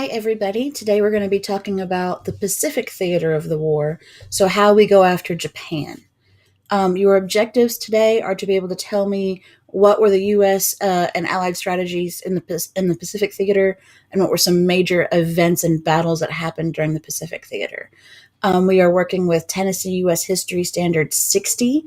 Hi, everybody. Today we're going to be talking about the Pacific theater of the war, so how we go after Japan. Your objectives today are to be able to tell me what were the U.S. And Allied strategies in the Pacific theater, and what were some major events and battles that happened during the Pacific theater. We are working with Tennessee U.S. History Standard 60,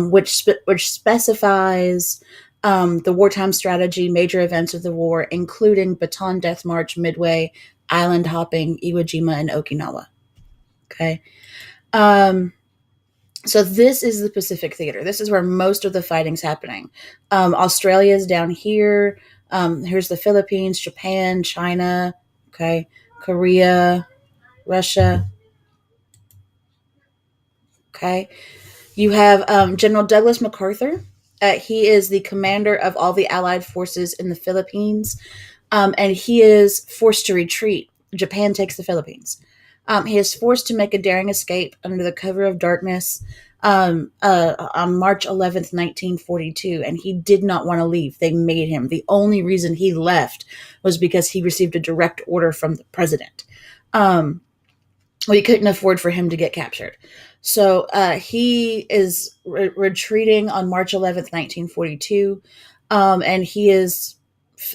which specifies the wartime strategy, major events of the war, including Bataan Death March, Midway, island hopping, Iwo Jima, and Okinawa. Okay. So this is the Pacific Theater. This is where most of the fighting's happening. Australia is down here. Here's the Philippines, Japan, China, okay, Korea, Russia. Okay. You have General Douglas MacArthur. He is the commander of all the Allied forces in the Philippines, and he is forced to retreat. Japan takes the Philippines. He is forced to make a daring escape under the cover of darkness on March 11th, 1942, and he did not want to leave. They made him. The only reason he left was because he received a direct order from the president. We couldn't afford for him to get captured. So he is retreating on March 11th, 1942, and he is.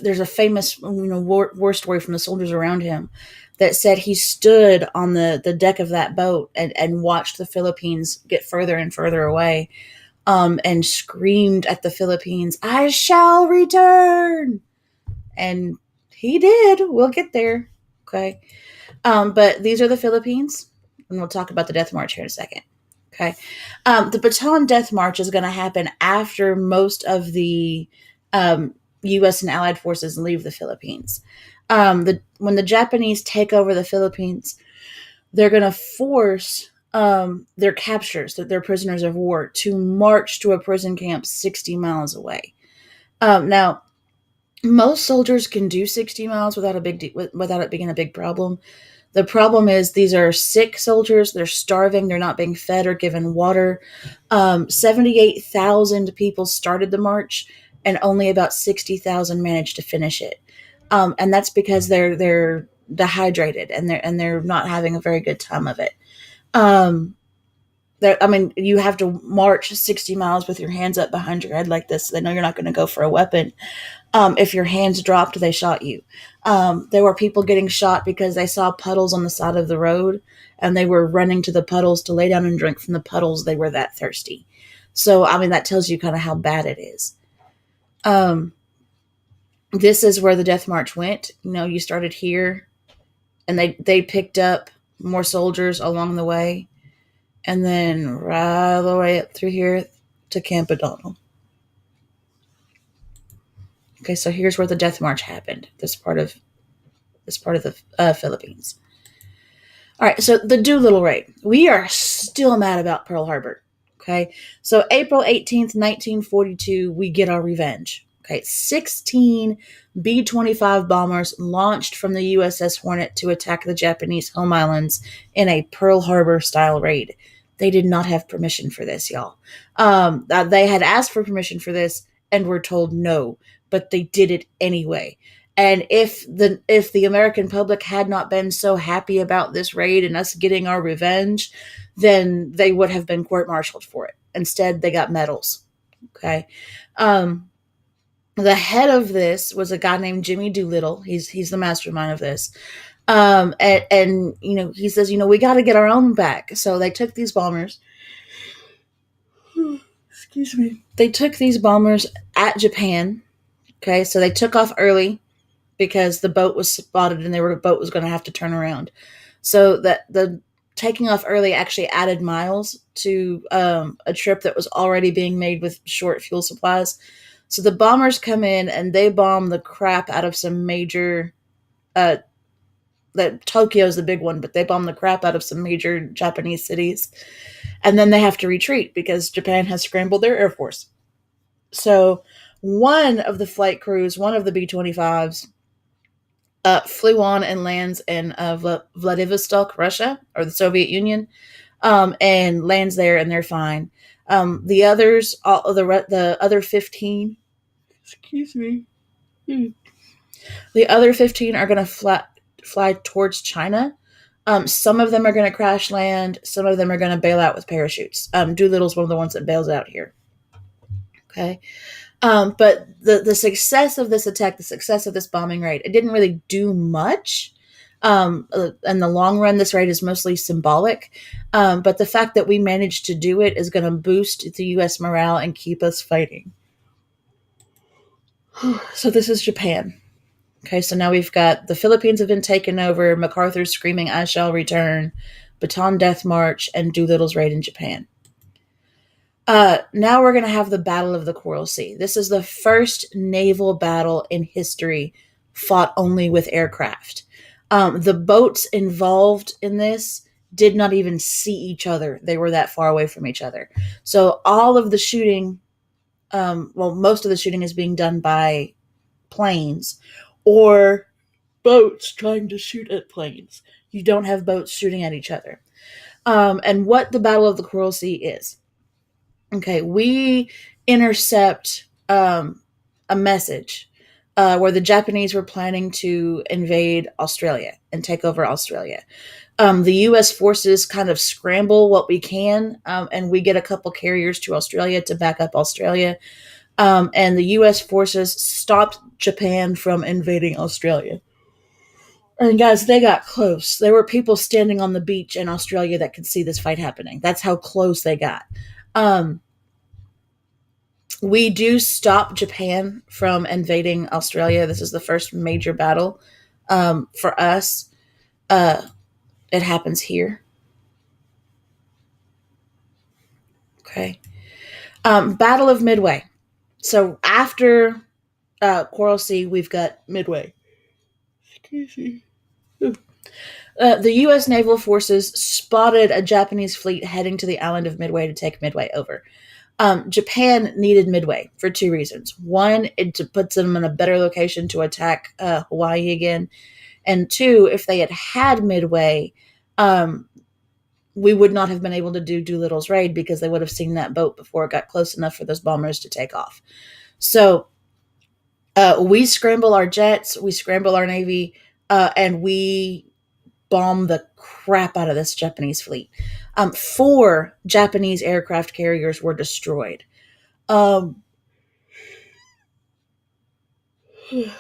There's a famous, war story from the soldiers around him that said he stood on the deck of that boat and watched the Philippines get further and further away, and screamed at the Philippines, "I shall return," and he did. We'll get there, okay. But these are the Philippines, and we'll talk about the Death March here in a second. Okay. The Bataan Death March is going to happen after most of the U.S. and Allied forces leave the Philippines. When the Japanese take over the Philippines, they're going to force their captors, their prisoners of war, to march to a prison camp 60 miles away. Now, most soldiers can do 60 miles without it being a big problem. The problem is these are sick soldiers. They're starving. They're not being fed or given water. 78,000 people started the march, and only about 60,000 managed to finish it. And that's because they're dehydrated, and they're not having a very good time of it. You have to march 60 miles with your hands up behind your head like this. So they know you're not going to go for a weapon. If your hands dropped, they shot you. There were people getting shot because they saw puddles on the side of the road, and they were running to the puddles to lay down and drink from the puddles. They were that thirsty. So, that tells you kind of how bad it is. This is where the Death March went. You started here, and they picked up more soldiers along the way, and then right all the way up through here to Camp O'Donnell. Okay, so here's where the Death March happened. This part of the Philippines. All right, so the Doolittle raid. We are still mad about Pearl Harbor. Okay, so April 18th, 1942, we get our revenge. Okay, 16 B-25 bombers launched from the USS Hornet to attack the Japanese home islands in a Pearl Harbor-style raid. They did not have permission for this, y'all. They had asked for permission for this and were told no, but they did it anyway. And if the American public had not been so happy about this raid and us getting our revenge, then they would have been court-martialed for it. Instead, they got medals. Okay. The head of this was a guy named Jimmy Doolittle. He's the mastermind of this. And he says, we got to get our own back. So they took these bombers. Excuse me. They took these bombers at Japan. Okay, so they took off early because the boat was spotted and the boat was going to have to turn around. So that the taking off early actually added miles to a trip that was already being made with short fuel supplies. So the bombers come in and they bomb the crap out of some major. Tokyo's the big one, but they bomb the crap out of some major Japanese cities, and then they have to retreat because Japan has scrambled their air force. So one of the flight crews, one of the B-25s, flew on and lands in Vladivostok, Russia, or the Soviet Union, and lands there, and they're fine. The others, the other 15, excuse me, the other 15 are going to fly towards China. Some of them are going to crash land. Some of them are going to bail out with parachutes. Doolittle's one of the ones that bails out here. Okay. But the success of this attack, the success of this bombing raid, it didn't really do much. In the long run, this raid is mostly symbolic. But the fact that we managed to do it is going to boost the U.S. morale and keep us fighting. So this is Japan. Okay, so now we've got the Philippines have been taken over, MacArthur's screaming, "I shall return," Bataan Death March, and Doolittle's raid in Japan. Now we're going to have the Battle of the Coral Sea. This is the first naval battle in history fought only with aircraft. The boats involved in this did not even see each other. They were that far away from each other. So all of the shooting, most of the shooting is being done by planes or boats trying to shoot at planes. You don't have boats shooting at each other. And what the Battle of the Coral Sea is. Okay, we intercept a message where the Japanese were planning to invade Australia and take over Australia. The U.S. forces kind of scramble what we can, and we get a couple carriers to Australia to back up Australia. And the U.S. forces stopped Japan from invading Australia. And guys, they got close. There were people standing on the beach in Australia that could see this fight happening. That's how close they got. We do stop Japan from invading Australia. This is the first major battle for us. It happens here. Okay. Battle of Midway. So after Coral Sea, we've got Midway. Excuse me. The U.S. naval forces spotted a Japanese fleet heading to the island of Midway to take Midway over. Japan needed Midway for two reasons. One, it puts them in a better location to attack Hawaii again. And two, if they had had Midway, we would not have been able to do Doolittle's raid because they would have seen that boat before it got close enough for those bombers to take off. So we scramble our jets, we scramble our Navy, and we bomb the crap out of this Japanese fleet. 4 Japanese aircraft carriers were destroyed.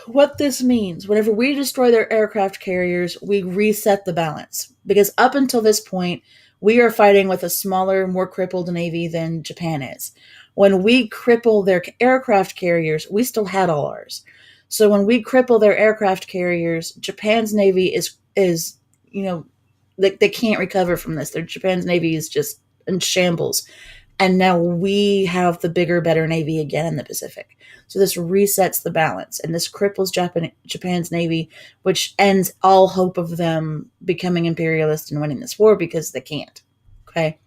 What this means, whenever we destroy their aircraft carriers, we reset the balance. Because up until this point, we are fighting with a smaller, more crippled Navy than Japan is. When we cripple their aircraft carriers, we still had all ours. So when we cripple their aircraft carriers, Japan's Navy is they can't recover from this. Japan's Navy is just in shambles. And now we have the bigger, better Navy again in the Pacific. So this resets the balance, and this cripples Japan's Navy, which ends all hope of them becoming imperialist and winning this war because they can't. Okay.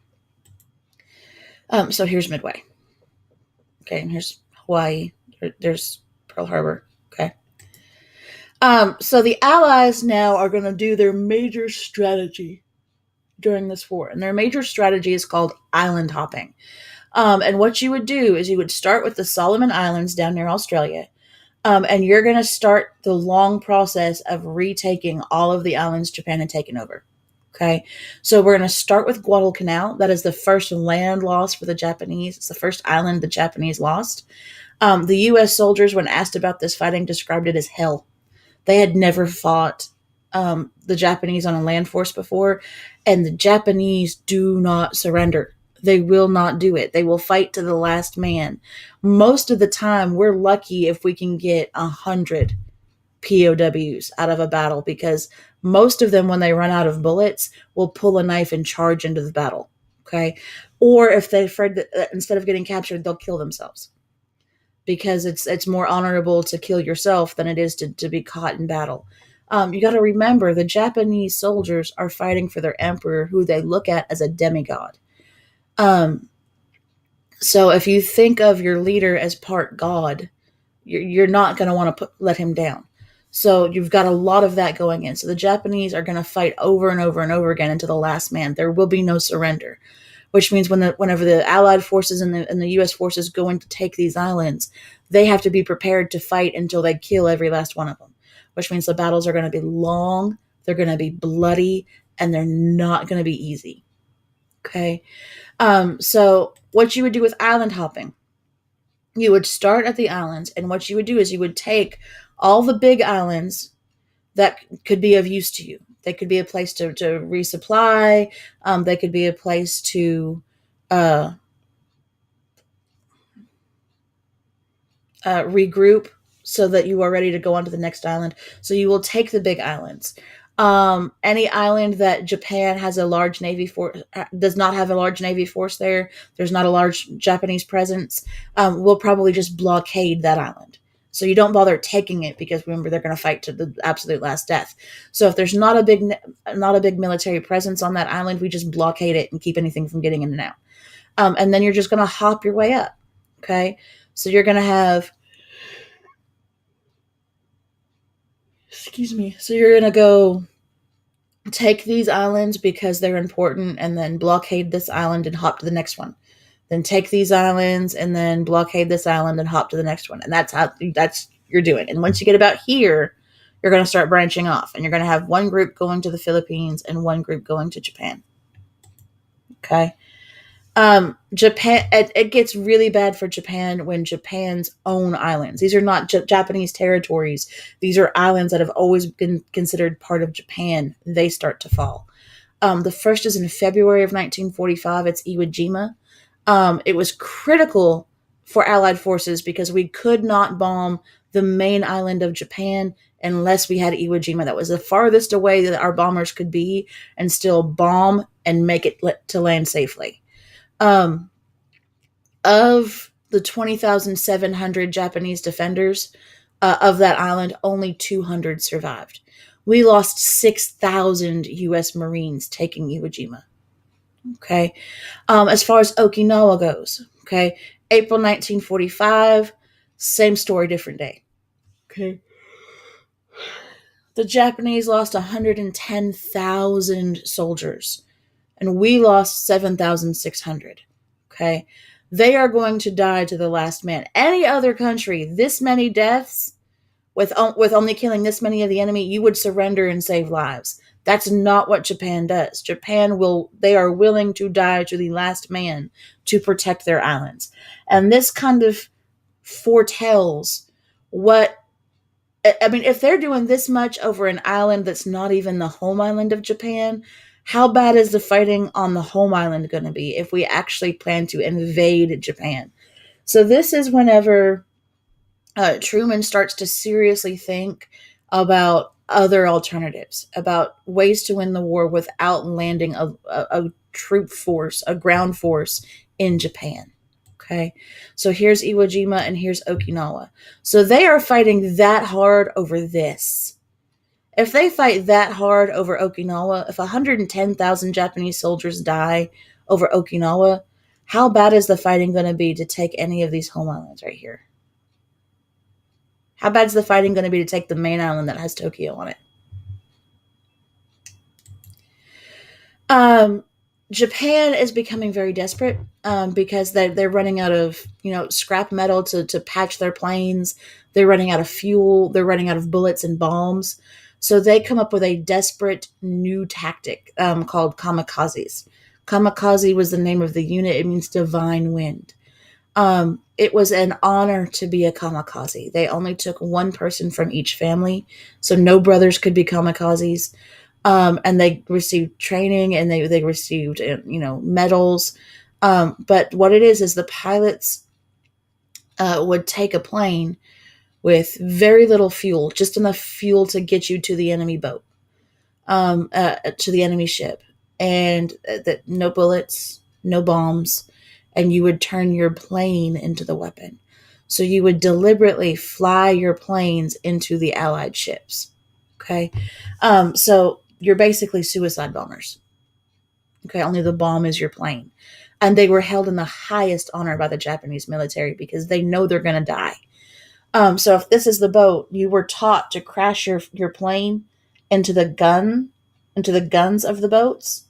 So here's Midway. Okay, and here's Hawaii. There's Pearl Harbor. Okay. So the Allies now are going to do their major strategy during this war. And their major strategy is called island hopping. And what you would do is you would start with the Solomon Islands down near Australia. And you're going to start the long process of retaking all of the islands Japan had taken over. Okay. So we're going to start with Guadalcanal. That is the first land loss for the Japanese. It's the first island the Japanese lost. The U.S. soldiers, when asked about this fighting, described it as hell. They had never fought the Japanese on a land force before, and the Japanese do not surrender. They will not do it. They will fight to the last man. Most of the time, we're lucky if we can get 100 POWs out of a battle, because most of them, when they run out of bullets, will pull a knife and charge into the battle. Okay. Or if they're afraid that instead of getting captured, they'll kill themselves, because it's more honorable to kill yourself than it is to be caught in battle. You got to remember, the Japanese soldiers are fighting for their emperor, who they look at as a demigod. So if you think of your leader as part god, you're not going to want to let him down. So you've got a lot of that going in. So the Japanese are going to fight over and over and over again into the last man. There will be no surrender, which means whenever the Allied forces and the U.S. forces go in to take these islands, they have to be prepared to fight until they kill every last one of them, which means the battles are going to be long, They're going to be bloody, and they're not going to be easy. Okay. So what you would do with island hopping, you would start at the islands, and what you would do is you would take all the big islands that could be of use to you. They could be a place to resupply. They could be a place to uh, regroup so that you are ready to go on to the next island. So you will take the big islands. Any island that Japan has a large navy force does not have a large navy force there. There's not a large Japanese presence. We'll probably just blockade that island. So you don't bother taking it because remember they're going to fight to the absolute last death. So if there's not a big military presence on that island, we just blockade it and keep anything from getting in and out. And then you're just going to hop your way up. Okay, so you're going to have, excuse me. So you're going to go take these islands because they're important, and then blockade this island and hop to the next one. Then take these islands and then blockade this island and hop to the next one. And that's you're doing. And once you get about here, you're going to start branching off, and you're going to have one group going to the Philippines and one group going to Japan. Okay. Japan, it gets really bad for Japan when Japan's own islands. These are not Japanese territories. These are islands that have always been considered part of Japan. They start to fall. The first is in February of 1945. It's Iwo Jima. It was critical for Allied forces because we could not bomb the main island of Japan unless we had Iwo Jima. That was the farthest away that our bombers could be and still bomb and make it to land safely. Of the 20,700 Japanese defenders of that island, only 200 survived. We lost 6,000 U.S. Marines taking Iwo Jima. Okay. As far as Okinawa goes, okay, April 1945, same story, different day. Okay. The Japanese lost 110,000 soldiers, and we lost 7,600. Okay. They are going to die to the last man. Any other country, this many deaths, with only killing this many of the enemy, you would surrender and save lives. That's not what Japan does. They are willing to die to the last man to protect their islands. And this kind of foretells what, I mean, if they're doing this much over an island that's not even the home island of Japan, how bad is the fighting on the home island going to be if we actually plan to invade Japan? So this is whenever Truman starts to seriously think about other alternatives, about ways to win the war without landing a troop force, a ground force in Japan. Okay, so here's Iwo Jima and here's Okinawa. So they are fighting that hard over this. If they fight that hard over Okinawa, if 110,000 Japanese soldiers die over Okinawa, how bad is the fighting going to be to take any of these home islands right here? How bad is the fighting going to be to take the main island that has Tokyo on it? Japan is becoming very desperate because they're running out of scrap metal to patch their planes. They're running out of fuel. They're running out of bullets and bombs. So they come up with a desperate new tactic called kamikazes. Kamikaze was the name of the unit. It means divine wind. It was an honor to be a kamikaze. They only took one person from each family, so no brothers could be kamikazes. And they received training and they received medals. But what it is the pilots would take a plane with very little fuel, just enough fuel to get you to the enemy boat, to the enemy ship, and no bullets, no bombs, and you would turn your plane into the weapon. So you would deliberately fly your planes into the Allied ships. Okay, so you're basically suicide bombers. Okay, only the bomb is your plane. And they were held in the highest honor by the Japanese military because they know they're going to die. So if this is the boat, you were taught to crash your plane into the guns of the boats.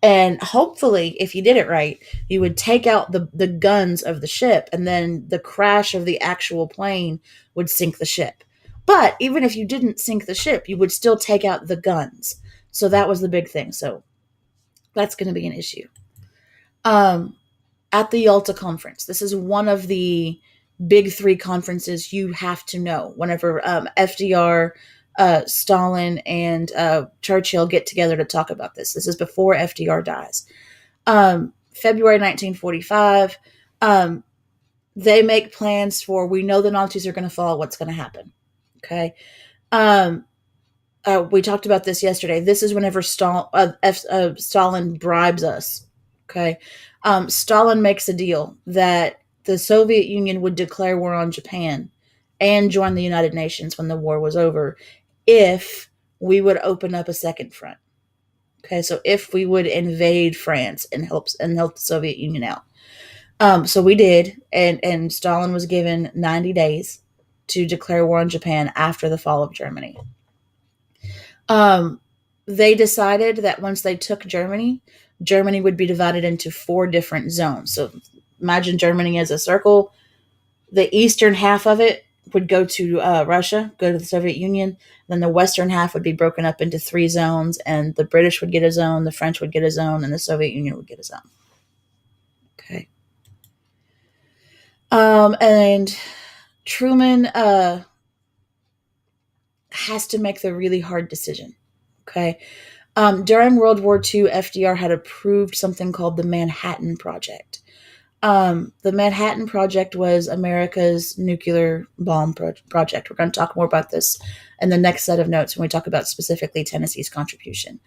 And hopefully, if you did it right, you would take out the guns of the ship, and then the crash of the actual plane would sink the ship. But even if you didn't sink the ship, you would still take out the guns. So that was the big thing. So that's going to be an issue. Um, at the Yalta Conference, this is one of the big three conferences you have to know whenever FDR, Stalin, and Churchill get together to talk about this. This is before FDR dies. February 1945. They make plans for, we know the Nazis are going to fall. What's going to happen? Okay. We talked about this yesterday. This is whenever Stalin bribes us. Okay. Stalin makes a deal that the Soviet Union would declare war on Japan and join the United Nations when the war was over if we would open up a second front. Okay, so if we would invade France and help the Soviet Union out. So we did, and Stalin was given 90 days to declare war on Japan after the fall of Germany. They decided that once they took Germany, Germany would be divided into 4 different zones. So imagine Germany as a circle. The eastern half of it would go to Russia, go to the Soviet Union. Then the western half would be broken up into 3 zones, and the British would get a zone, the French would get a zone, and the Soviet Union would get a zone. Okay. And Truman has to make the really hard decision. Okay. During World War II, FDR had approved something called the Manhattan Project. The Manhattan Project was America's nuclear bomb project. We're going to talk more about this in the next set of notes when we talk about specifically Tennessee's contribution.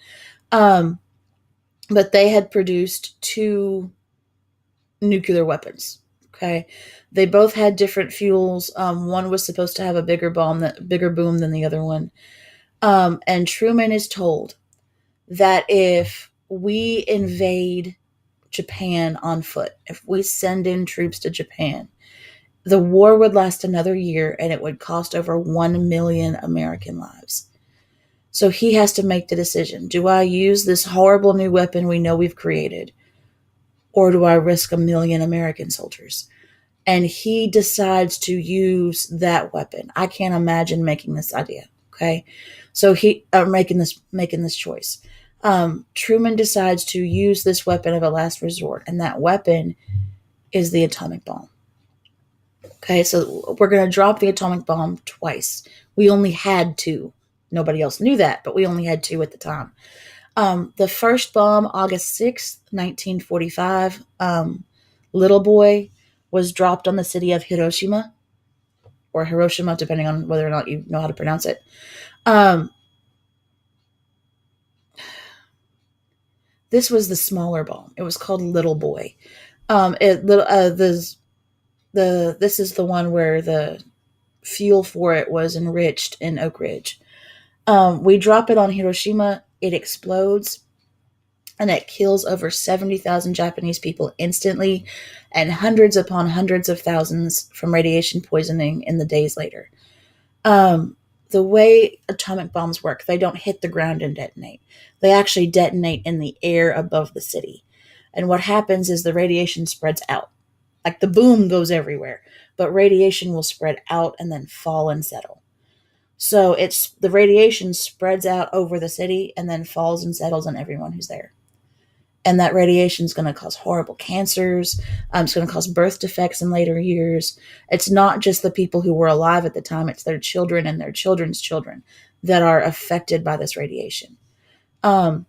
But they had produced 2 nuclear weapons. Okay, they both had different fuels. One was supposed to have a bigger boom than the other one. And Truman is told that if we invade Japan on foot, if we send in troops to Japan, the war would last another year and it would cost over 1 million American lives. So he has to make the decision. Do I use this horrible new weapon we know we've created, or do I risk 1 million American soldiers? And he decides to use that weapon. I can't imagine making this idea. Okay. So making this choice. Truman decides to use this weapon of a last resort, and that weapon is the atomic bomb. Okay, so we're going to drop the atomic bomb twice. We only had 2. Nobody else knew that, but we only had 2 at the time. The first bomb, August 6th, 1945, Little Boy, was dropped on the city of Hiroshima, or Hiroshima, depending on whether or not you know how to pronounce it. This was the smaller bomb. It was called Little Boy. This is the one where the fuel for it was enriched in Oak Ridge. We drop it on Hiroshima. It explodes, and it kills over 70,000 Japanese people instantly, and hundreds upon hundreds of thousands from radiation poisoning in the days later. The way atomic bombs work, they don't hit the ground and detonate. They actually detonate in the air above the city. And what happens is the radiation spreads out. Like the boom goes everywhere, but radiation will spread out and then fall and settle. So the radiation spreads out over the city and then falls and settles on everyone who's there. And that radiation is going to cause horrible cancers. It's going to cause birth defects in later years. It's not just the people who were alive at the time. It's their children and their children's children that are affected by this radiation. Now,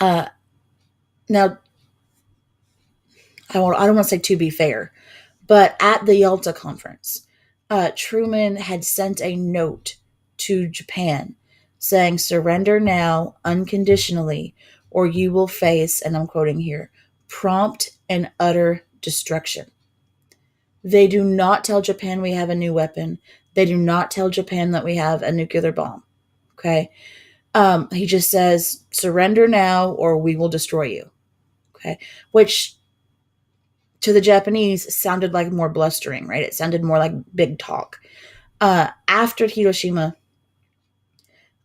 I don't want to say to be fair, but at the Yalta Conference, Truman had sent a note to Japan saying, "Surrender now, unconditionally, or you will face," and I'm quoting here, "prompt and utter destruction." They do not tell Japan we have a new weapon. They do not tell Japan that we have a nuclear bomb. Okay. He just says, "Surrender now, or we will destroy you." Okay. Which to the Japanese sounded like more blustering, right? It sounded more like big talk. After Hiroshima,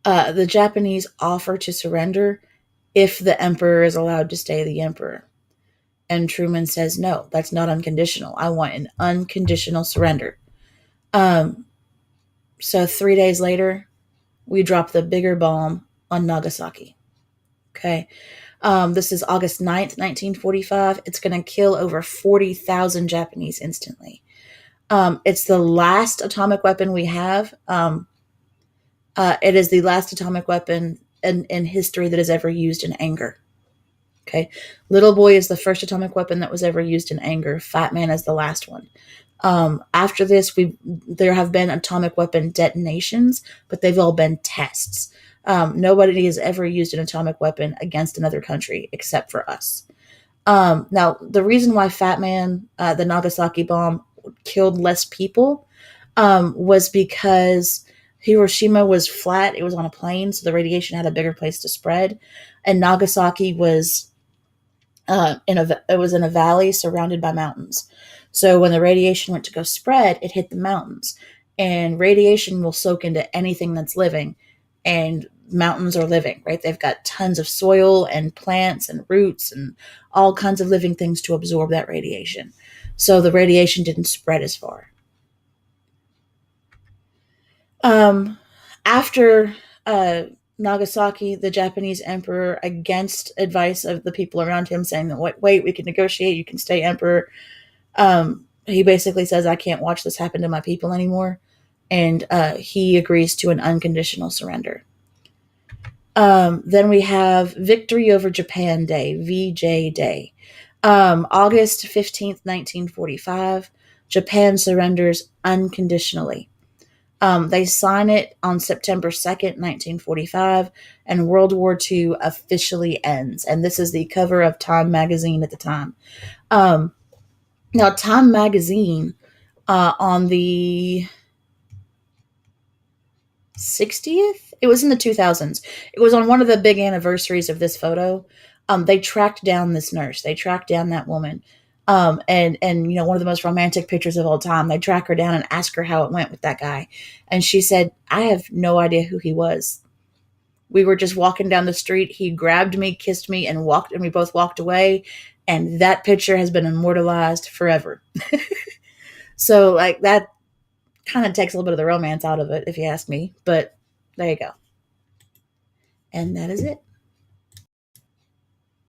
the Japanese offer to surrender if the emperor is allowed to stay the emperor. And Truman says, "No, that's not unconditional. I want an unconditional surrender." So 3 days later, we drop the bigger bomb on Nagasaki. Okay. This is August 9th, 1945. It's going to kill over 40,000 Japanese instantly. It's the last atomic weapon we have. It is the last atomic weapon in history that is ever used in anger. Okay. Little Boy is the first atomic weapon that was ever used in anger. Fat Man is the last one. After this, there have been atomic weapon detonations, but they've all been tests. Nobody has ever used an atomic weapon against another country except for us. Now, the reason why Fat Man, the Nagasaki bomb, killed less people was because Hiroshima was flat. It was on a plain, so the radiation had a bigger place to spread. And Nagasaki was it was in a valley surrounded by mountains. So when the radiation went to go spread, it hit the mountains. And radiation will soak into anything that's living. And mountains are living, right? They've got tons of soil and plants and roots and all kinds of living things to absorb that radiation. So the radiation didn't spread as far. After Nagasaki, the Japanese emperor, against advice of the people around him, saying that wait, we can negotiate, you can stay emperor. He basically says, I can't watch this happen to my people anymore, and he agrees to an unconditional surrender. Then we have Victory over Japan Day, VJ Day. August 15th, 1945, Japan surrenders unconditionally. They sign it on September 2nd, 1945, and World War II officially ends. And this is the cover of Time magazine at the time. Now, Time magazine on the 60th? It was in the 2000s. It was on one of the big anniversaries of this photo. They tracked down this nurse. They tracked down that woman. And one of the most romantic pictures of all time. They track her down and ask her how it went with that guy. And she said, I have no idea who he was. We were just walking down the street. He grabbed me, kissed me, and we both walked away. And that picture has been immortalized forever. So, like, that kind of takes a little bit of the romance out of it, if you ask me. But there you go. And that is it.